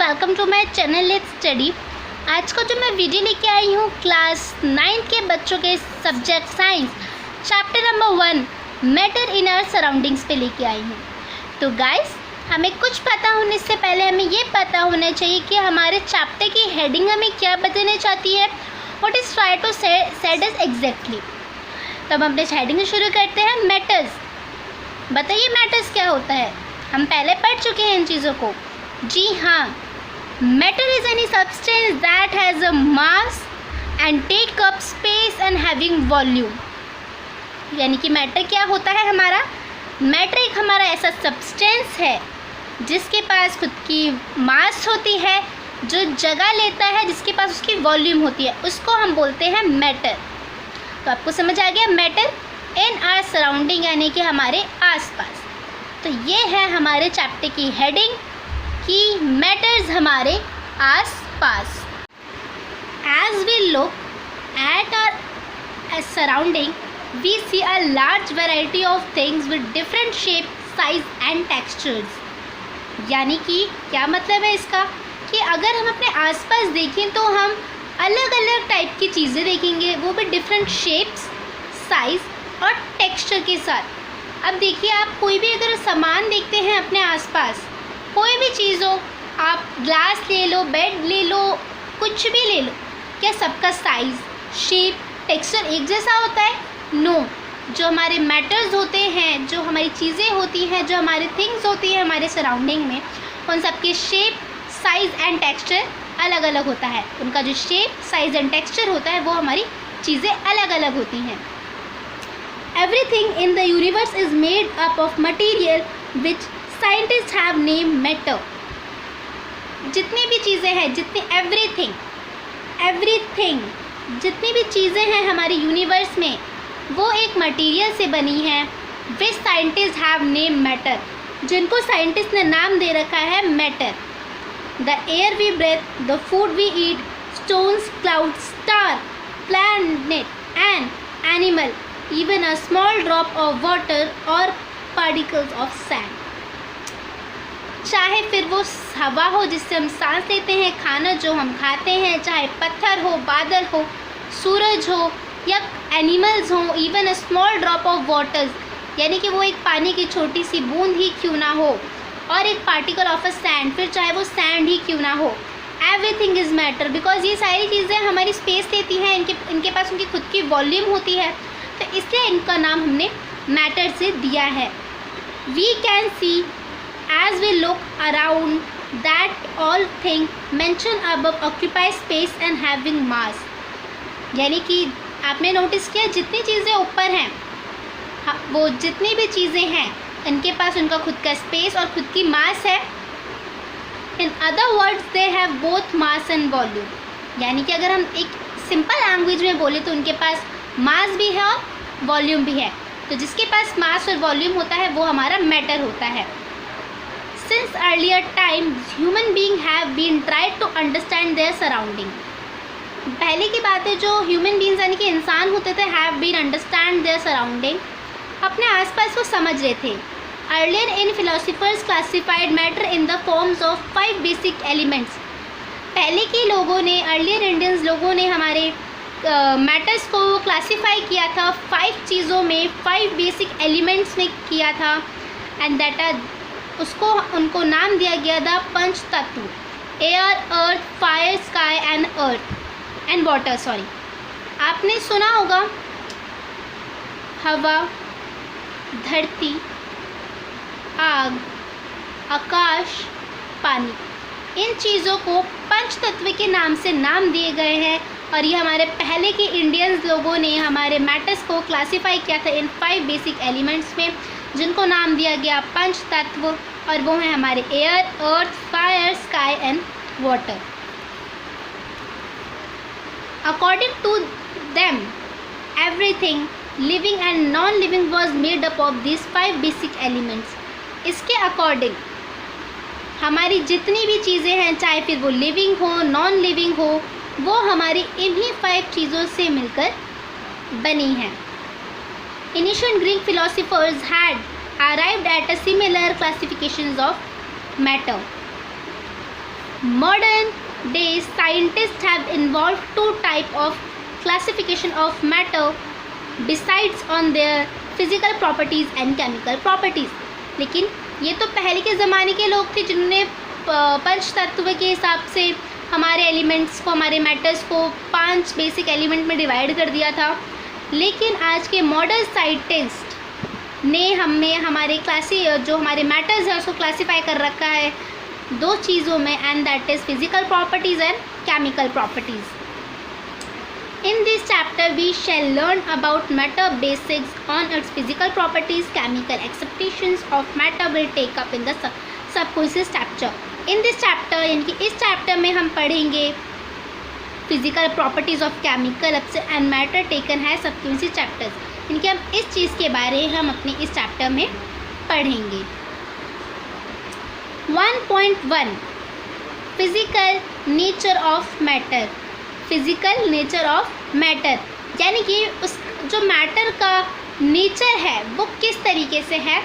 Welcome to my channel let's study. आज को जो मैं वीडियो लेके आई हूँ क्लास 9 के बच्चों के subject science chapter number 1 matter in our surroundings पे लेके आई हूँ। तो गाइस, हमें कुछ पता होने से पहले हमें ये पता होना चाहिए कि हमारे चैप्टर की हेडिंग हमें क्या बताना चाहती है, what is try to said is exactly. तो हम अपने हेडिंग शुरू करते हैं। मैटर्स, बताइए मैटर्स क्या होता है। हम पहले पढ़ चुके हैं इन चीज़ों को। जी हाँ, matter is any substance that has a mass and take up space and having volume. यानी कि मैटर क्या होता है हमारा, मैटर एक हमारा ऐसा सब्सटेंस है जिसके पास खुद की मास होती है, जो जगह लेता है, जिसके पास उसकी वॉल्यूम होती है, उसको हम बोलते हैं मैटर। तो आपको समझ आ गया, मैटर इन आवर सराउंडिंग यानी कि हमारे आसपास। तो ये है हमारे चैप्टर की हेडिंग कि मैटर्स हमारे आसपास। As we look at our surrounding we see a large variety of things with different shape, size and textures. यानी कि क्या मतलब है इसका, कि अगर हम अपने आसपास देखें तो हम अलग अलग टाइप की चीज़ें देखेंगे, वो भी डिफरेंट शेप्स, साइज़ और टेक्सचर के साथ। अब देखिए, आप कोई भी अगर सामान देखते हैं अपने आसपास, कोई भी चीज़ हो, आप ग्लास ले लो, बेड ले लो, कुछ भी ले लो, क्या सबका साइज़, शेप, टेक्सचर एक जैसा होता है? नो। जो हमारे मैटर्स होते हैं, जो हमारी चीज़ें होती हैं, जो हमारे थिंग्स होती हैं हमारे सराउंडिंग में, उन सबके शेप, साइज़ एंड टेक्सचर अलग अलग होता है। उनका जो शेप, साइज़ एंड टेक्सचर होता है वो हमारी चीज़ें अलग अलग होती हैं। Everything in the universe is made up of material which scientists have named matter. जितनी भी चीज़ें हैं, everything जितनी भी चीज़ें हैं हमारे यूनिवर्स में, वो एक मटेरियल से बनी हैं which scientists have named matter, जिनको साइंटिस्ट ने नाम दे रखा है matter. The air we breathe, the food we eat, stones, clouds, star, planet and animal, even a small drop of water or particles of sand। चाहे फिर वो हवा हो जिससे हम सांस लेते हैं, खाना जो हम खाते हैं, चाहे पत्थर हो, बादल हो, सूरज हो या एनिमल्स हो, even a small drop of water, यानी कि वो एक पानी की छोटी सी बूंद ही क्यों ना हो, और एक पार्टिकल ऑफ अ सैंड, फिर चाहे वो सैंड ही क्यों ना हो, एवरीथिंग इज़ मैटर। बिकॉज ये सारी चीज़ें हमारी स्पेस लेती हैं, इनके पास उनकी खुद की वॉल्यूम होती है, तो इसलिए इनका नाम हमने मैटर से दिया है। We can see as we look around that all thing mention above occupy space and having mass. यानी कि आपने नोटिस किया, जितनी चीज़ें ऊपर हैं, वो जितनी भी चीज़ें हैं, इनके पास उनका खुद का स्पेस और खुद की मास है। In other words they have both mass and volume. यानी कि अगर हम एक सिंपल लैंग्वेज में बोले तो उनके पास मास भी है और वॉल्यूम भी है। तो जिसके पास मास और वॉल्यूम होता है वो हमारा मैटर होता है। Since earlier time human being have been tried to understand their surrounding. पहले की बात है, जो ह्यूमन बीइंग्स यानी कि इंसान होते थे, have been understand their surrounding, अपने आसपास को समझ रहे थे। Earlier in philosophers classified matter in the forms of 5 basic elements. पहले के लोगों ने, अर्लियर इंडियंस लोगों ने हमारे मैटर्स को क्लासीफाई किया था 5 चीज़ों में, 5 बेसिक एलिमेंट्स में किया था। एंड दैट आर, उसको उनको नाम दिया गया था पंच तत्व, air, earth, fire, sky and water. Sorry, आपने सुना होगा हवा, धरती, आग, आकाश, पानी। इन चीज़ों को पंच तत्व के नाम से नाम दिए गए हैं, और ये हमारे पहले के इंडियंस लोगों ने हमारे मैटर्स को क्लासीफाई किया था इन 5 बेसिक एलिमेंट्स में, जिनको नाम दिया गया पंच तत्व, और वो हैं हमारे air, earth, fire, sky and water. According to them everything living and non living was made up of this 5 basic elements. इसके अकॉर्डिंग हमारी जितनी भी चीज़ें हैं, चाहे फिर वो लिविंग हो, नॉन लिविंग हो, वो हमारी इन्हीं 5 चीज़ों से मिलकर बनी हैं। Ancient Greek philosophers had arrived at a similar classifications of matter. Modern days scientists have evolved two type of classification of matter besides on their physical properties and chemical properties. लेकिन ये तो पहले के ज़माने के लोग थे जिन्होंने पंच तत्व के हिसाब से हमारे एलिमेंट्स को, हमारे मैटर्स को 5 बेसिक एलिमेंट में डिवाइड कर दिया था। लेकिन आज के मॉडर्न साइंटिस्ट ने हमारे जो हमारे मैटर्स है उसको क्लासीफाई कर रखा है 2 चीज़ों में, and that is physical properties and chemical properties. In this chapter we shall learn about matter basics on its physical properties, chemical acceptations of matter will take up in the subsequent chapter. In this chapter यानी कि इस chapter में हम पढ़ेंगे physical properties of chemical and matter taken है सबक्वेंसी chapters, यानी कि हम इस चीज़ के बारे हम अपने इस चैप्टर में पढ़ेंगे। 1.1 physical nature of matter. Physical nature of matter यानी कि उस जो मैटर का नेचर है वो किस तरीके से है,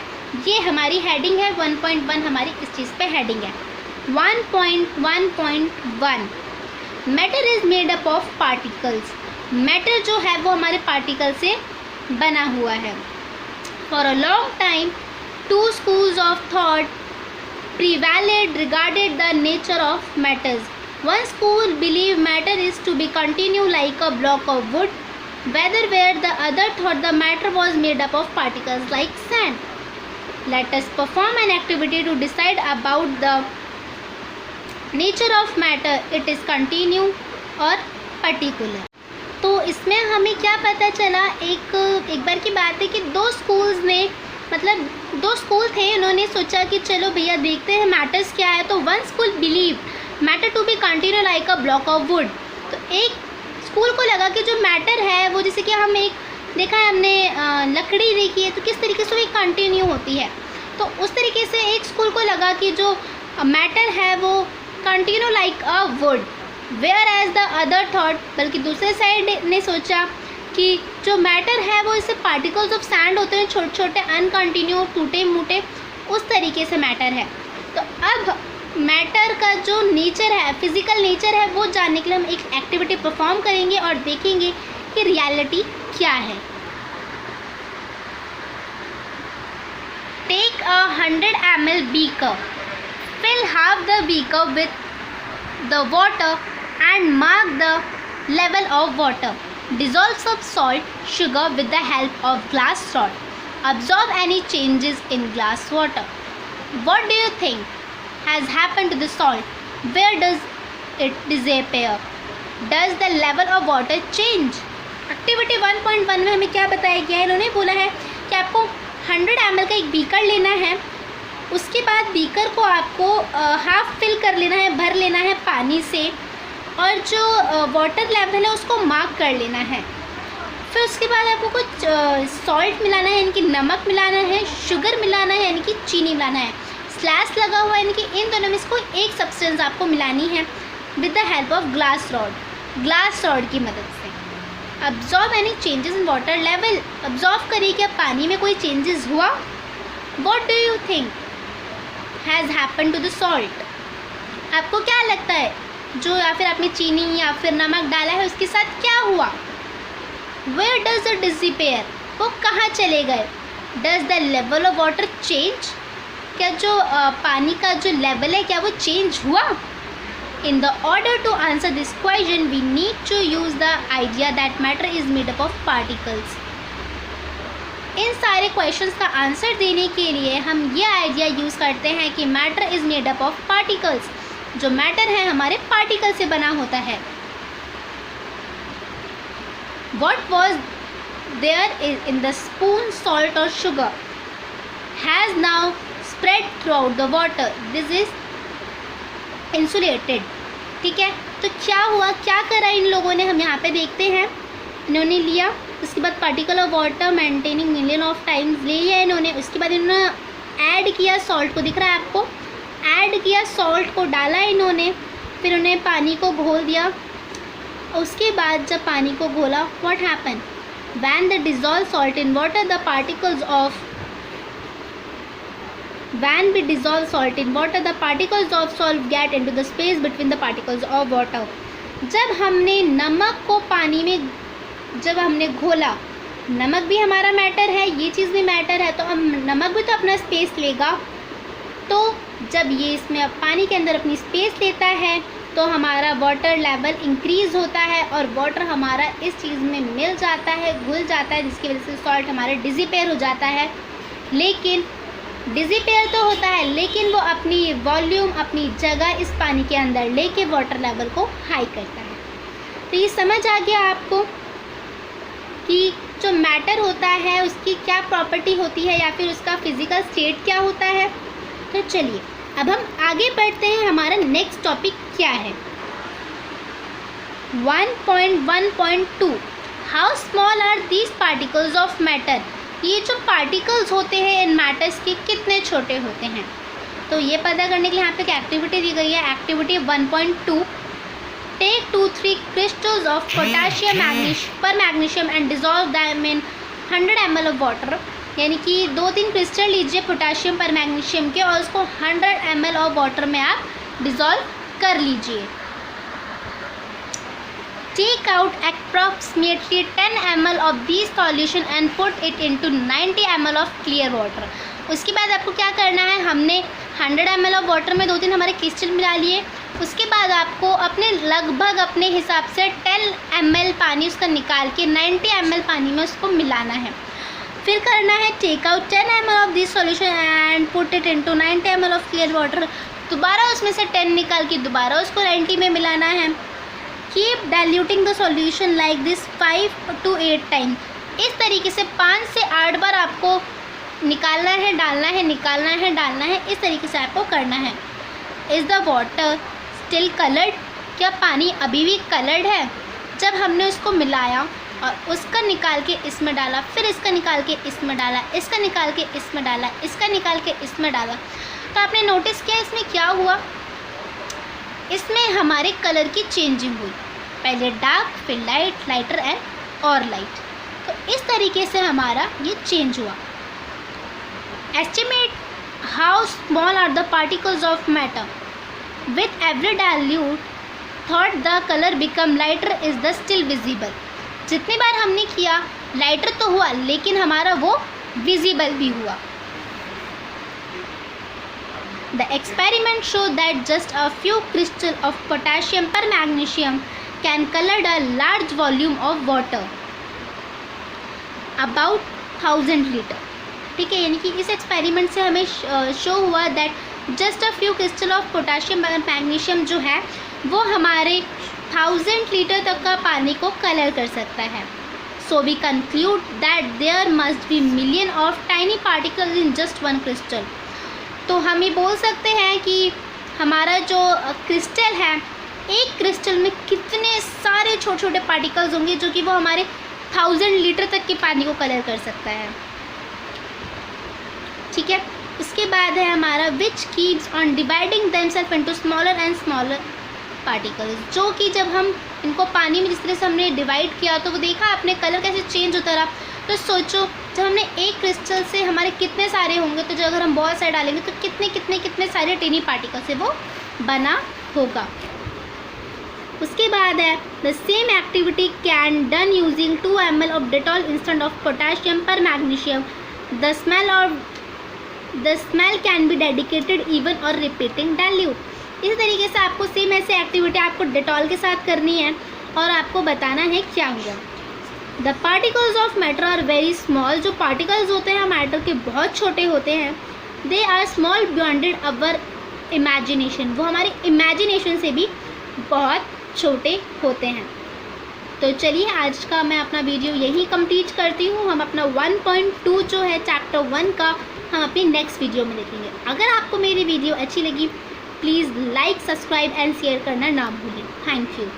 ये हमारी हेडिंग है। 1.1 हमारी इस चीज़ पे हेडिंग है। 1.1 matter is made up of particles. Matter जो है वो हमारे पार्टिकल से बना हुआ है। For a long time 2 schools of thought prevailed regarded the nature of matters. One school believed matter is to be continued like a block of wood, where the other thought the matter was made up of particles like sand. Let us perform an activity to decide about the nature of matter. It is continued or particular. तो इसमें हमें क्या पता चला, एक बार की बात है कि 2 स्कूल्स ने, मतलब 2 स्कूल थे, उन्होंने सोचा कि चलो भैया देखते हैं मैटर्स क्या है। तो one school believe matter to be continue like a block of wood. तो एक स्कूल को लगा कि जो मैटर है वो, जैसे कि हम एक देखा है हमने लकड़ी देखी है तो किस तरीके से वो कंटिन्यू होती है, तो उस तरीके से एक स्कूल को लगा कि जो मैटर है वो continue like a wood, where as the other thought, बल्कि दूसरे साइड ने सोचा कि जो मैटर है वो इससे पार्टिकल्स ऑफ सैंड होते हैं, छोटे छोटे अनकंटिन्यू टूटे मूटे, उस तरीके से मैटर है। तो अब मैटर का जो नेचर है, फिजिकल नेचर है, वो जानने के लिए हम एक एक्टिविटी परफॉर्म करेंगे और देखेंगे कि रियलिटी क्या है। Take a 100 ml beaker, fill half the beaker with the water and mark the level of water. Dissolve some salt, sugar with the help of glass rod. Absorb any changes in glass water. What do you think has happened to the salt? Where does it disappear? Does the level of water change? Activity 1.1 में हमें क्या बताया गया है, इन्होंने बोला है कि आपको 100 ml का एक बीकर लेना है, उसके बाद बीकर को आपको हाफ फिल कर लेना है, भर लेना है पानी से, और जो वाटर लेवल है उसको मार्क कर लेना है। फिर उसके बाद आपको कुछ सॉल्ट मिलाना है, यानी कि नमक मिलाना है, शुगर मिलाना है, यानी कि चीनी मिलाना है, स्लैश लगा हुआ है, यानी कि इन दोनों में इसको एक सब्सटेंस आपको मिलानी है with the help of glass rod की मदद से। Absorb any changes in water level, observe करिए कि पानी में कोई चेंजेस हुआ। What do you think has happen to the salt, आपको क्या लगता है जो या फिर आपने चीनी या फिर नमक डाला है उसके साथ क्या हुआ। वेयर डज इट डिसअपियर, वो कहाँ चले गए। Does the level of water change, क्या जो पानी का जो लेवल है क्या वो चेंज हुआ। In the order to answer this question we need to use the idea that matter is made up of particles. इन सारे क्वेश्चंस का आंसर देने के लिए हम ये आइडिया यूज़ करते हैं कि matter is made up of particles, जो मैटर है हमारे पार्टिकल से बना होता है। What was there in the spoon, salt or sugar has now spread throughout the water. This is insulated. ठीक है, तो क्या हुआ, क्या करा इन लोगों ने, हम यहाँ पे देखते हैं। इन्होंने लिया, उसके बाद particle of water maintaining million of times ले लिया इन्होंने। उसके बाद इन्होंने ऐड किया सॉल्ट को, दिख रहा है आपको, ऐड किया सॉल्ट को, डाला इन्होंने, फिर उन्हें पानी को घोल दिया। उसके बाद जब पानी को घोला, what happen when the dissolve salt in water the particles of When we dissolve salt in water, the particles of salt get into the space between the particles of water. जब हमने नमक को पानी में जब हमने घोला, नमक भी हमारा मैटर है, ये चीज़ भी मैटर है, तो हम नमक भी तो अपना स्पेस लेगा। तो जब ये इसमें अब पानी के अंदर अपनी स्पेस लेता है तो हमारा वाटर लेवल इंक्रीज़ होता है और वाटर हमारा इस चीज़ में मिल जाता है, घुल जाता है, जिसकी वजह से सॉल्ट हमारा डिसिपेयर हो जाता है। लेकिन डिसिपेयर तो होता है, लेकिन वो अपनी वॉल्यूम, अपनी जगह इस पानी के अंदर लेके वाटर लेवल को हाई करता है। तो ये समझ आ गया आपको कि जो मैटर होता है उसकी क्या प्रॉपर्टी होती है या फिर उसका फिज़िकल स्टेट क्या होता है। तो चलिए अब हम आगे बढ़ते हैं, हमारा नेक्स्ट टॉपिक क्या है। 1.1.2 how small are these particles of matter. ये जो पार्टिकल्स होते हैं इन मैटर्स के कितने छोटे होते हैं, तो ये पता करने के लिए यहाँ पे एक एक्टिविटी दी गई है। Activity 1.2 take 2-3 crystals of potassium per magnesium and dissolve them in 100 ml of water। यानी कि 2-3 क्रिस्टल लीजिए पोटाशियम पर मैग्नीशियम के और उसको 100 ml ऑफ वाटर में आप डिज़ोल्व कर लीजिए। Take out approximately 10 ml of this solution and put it into 90 ml of clear water. उसके बाद आपको क्या करना है, हमने 100 ml ऑफ वाटर में 2-3 हमारे क्रिस्टल मिला लिए। उसके बाद आपको अपने लगभग अपने हिसाब से 10 ml पानी उसका निकाल के 90 ml पानी में उसको मिलाना है। फिर करना है take out 10 ml of this solution and put it into 90 ml of clear water. दोबारा उसमें से 10 निकाल के दोबारा उसको 90 में मिलाना है। Keep diluting the solution like this 5 to 8 time. इस तरीके से 5 से 8 बार आपको निकालना है, डालना है, निकालना है, डालना है, इस तरीके से आपको करना है। Is the water still coloured. क्या पानी अभी भी कलर्ड है? जब हमने उसको मिलाया और उसका निकाल के इसमें डाला, फिर इसका निकाल के इसमें डाला, इसका निकाल के इसमें डाला, इसका निकाल के इसमें डाला, तो आपने नोटिस किया इसमें क्या हुआ, इसमें हमारे कलर की चेंजिंग हुई। पहले डार्क, फिर लाइट, लाइटर एंड और लाइट। तो इस तरीके से हमारा ये चेंज हुआ। Estimate how small are the particles of matter with every dilute thought the colour become lighter is the still visible. जितनी बार हमने किया लाइटर तो हुआ, लेकिन हमारा वो विजिबल भी हुआ। The experiment show that just a few crystal of potassium per magnesium can colour a large volume of water about 1000 litre. ठीक है, यानी कि इस एक्सपेरिमेंट से हमें शो हुआ that just a few crystal of potassium और मैग्नीशियम जो है वो हमारे 1000 लीटर तक का पानी को कलर कर सकता है। So we conclude that there must be million of tiny particles in just one crystal. तो हम ये बोल सकते हैं कि हमारा जो क्रिस्टल है, एक क्रिस्टल में कितने सारे छोटे छोटे पार्टिकल्स होंगे जो कि वो हमारे 1000 लीटर तक के पानी को कलर कर सकता है। ठीक है, उसके बाद है हमारा which keeps on dividing themselves into smaller and smaller particles, जो कि जब हम इनको पानी में जिस तरह से हमने डिवाइड किया तो वो देखा आपने कलर कैसे चेंज होता रहा। तो सोचो जब हमने एक क्रिस्टल से हमारे कितने सारे होंगे, तो जो अगर हम बहुत सारे डालेंगे तो कितने कितने कितने सारे टेनी पार्टिकल से वो बना होगा। उसके बाद है the same activity can done using 2 ml of Dettol instead of potassium per magnesium. The smell can be dedicated even और रिपीटिंग डाइल्यूट। इस तरीके से आपको सेम ऐसे एक्टिविटी आपको डेटॉल के साथ करनी है और आपको बताना है क्या हुआ। The particles of matter are very small. जो पार्टिकल्स होते हैं मैटर के बहुत छोटे होते हैं। They are small beyond our imagination. वो हमारी इमेजिनेशन से भी बहुत छोटे होते हैं। तो चलिए आज का मैं अपना वीडियो यही कंप्लीट करती हूँ। हम अपना 1.2 जो है चैप्टर 1 का हम अपनी नेक्स्ट वीडियो में देखेंगे। अगर आपको मेरी वीडियो अच्छी लगी please like, subscribe and share करना ना भूलें। Thank you.